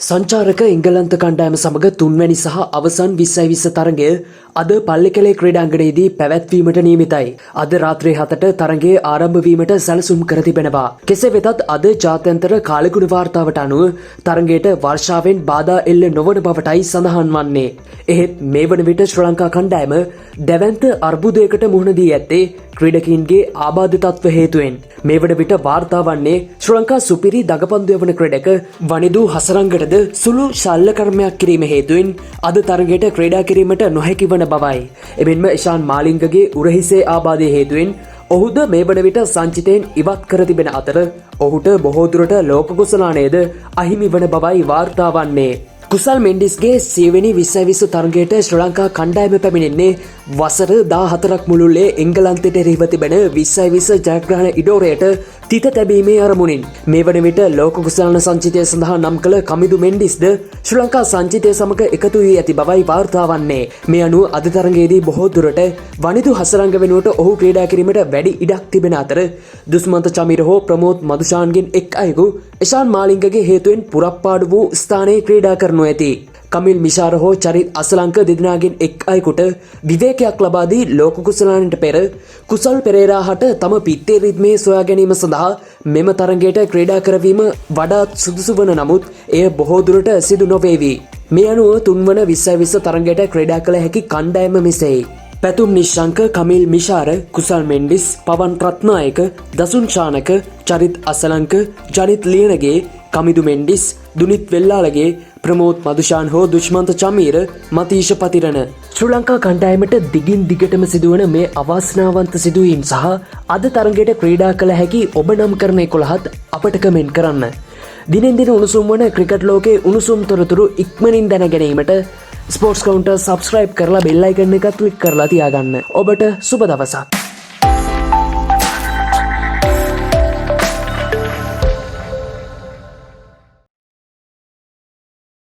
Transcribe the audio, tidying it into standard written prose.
සංචාරක එංගලන්ත කණ්ඩායම සමග තුන්වැනි සහ අවසන් 2020 තරගය අද පල්ලිකැලේ ක්‍රීඩාංගණයේදී පැවැත්වීමට නියමිතයි. අද රාත්‍රී 7ට තරගයේ ආරම්භ වීමට සැලසුම් කර තිබෙනවා. කෙසේ වෙතත් අද ජාත්‍යන්තර කාලගුණ වාර්තාවට අනුව තරගයට වර්ෂාවෙන් බාධා එල්ල නොවන බවටයි සඳහන් වන්නේ. එහෙත් මේ වන විට ශ්‍රී ලංකා කණ්ඩායම දැවැන්ත අර්බුදයකට මුහුණ දී ඇත්තේ ක්‍රීඩකීන්ගේ ආබාධ තත්ත්ව හේතුවෙන්. මේ වන විට වාර්තා වන්නේ ශ්‍රී ලංකා සුපිරි දගපන්දු යවන ක්‍රීඩක වනිදු හසරංගටද සුළු ශල්‍ය කර්මයක් කිරීම හේතුවෙන් අද තරගයට ක්‍රීඩා කිරීමට නොහැකි වන බවයි. එමෙන්ම ඉෂාන් මාලිංගගේ උරහිසේ ආබාධය හේතුවෙන් ඔහුද මේ වන විට සංචිතයෙන් ඉවත් කර තිබෙන අතර ඔහුට බොහෝ දුරට ලෝක කුසලානයද අහිමි වන බවයි වාර්තා වන්නේ. කුසල් මෙන්ඩිස්ගේ 2020 තරගයට ශ්‍රී ලංකා කණ්ඩායම පැමිණෙන්නේ වසර 14ක් මුළුල්ලේ එංගලන්තයට එරෙහිව තිබෙන 2020 ජයග්‍රහණ ඉඩෝරයට තිත තැබීමේ අරමුණින්. මේ වන විට ලෝක කුසලාන සංචිතය සඳහා නම් කළ කමිදු මෙන්ඩිස්ද ශ්‍රී ලංකා සංචිතය සමග එකතු වී ඇති බවයි වාර්තා වන්නේ. මේ අනුව අද තරගයේදී බොහෝ දුරට වනිදු හසරංග වෙනුවට ඔහු ක්‍රීඩා කිරීමට වැඩි ඉඩක් තිබෙන අතර දුස්මන්ත චමීර හෝ ප්‍රමෝද් මදුෂාන්ගෙන් එක් අයෙකු ඉෂාන් මාලිංගගේ හේතුවෙන් පුරප්පාඩු වූ ස්ථානයේ ක්‍රීඩා කරනු ඇති. කමිල් මිෂාර හෝ චරිත් අසලංක දෙදෙනාගෙන් එක් අයෙකුට විවේකයක් ලබා දී ලෝක කුසලානට පෙර කුසල් පෙරේරා හට තම පිත්තේ රිද්මේ සොයා ගැනීම සඳහා මෙම තරගයට ක්‍රීඩා කරවීම වඩාත් සුදුසු වන නමුත් එය බොහෝ දුරට සිදු නොවේවි. මේ අනුව තුන්වන 2020 තරගයට ක්‍රීඩා කළ හැකි කණ්ඩායම මෙසේයි. පැතුම් නිශ්ශංක, කමිල් මිෂාර, කුසල් මෙන්ඩිස්, පවන් රත්නායක, දසුන් ශානක, චරිත් අසලංක, ජනිත් ලියනගේ, කමිදු මෙන්ඩිස්, දුනිත් වෙල්ලාලගේ, ප්‍රමෝද් මදුෂාන් හෝ දුෂ්මන්ත චමීර, මතීෂ පතිරණ. ශ්‍රී ලංකා කණ්ඩායමට දිගින් දිගටම සිදුවන මේ අවාසනාවන්ත සිදුවීම් සහ අද තරගයට ක්‍රීඩා කළ හැකි ඔබ නම් කරන 11ත් අපට කමෙන්ට් කරන්න. දිනෙන් දින උණුසුම් වන ක්‍රිකට් ලෝකයේ උණුසුම් තොරතුරු ඉක්මනින් දැන ගැනීමට ස්පෝර්ට්ස් කවුන්ටර් සබ්ස්ක්‍රයිබ් කරලා බෙල් අයිකන් එක ක්ලික් කරලා තියාගන්න. ඔබට සුබ දවසක්.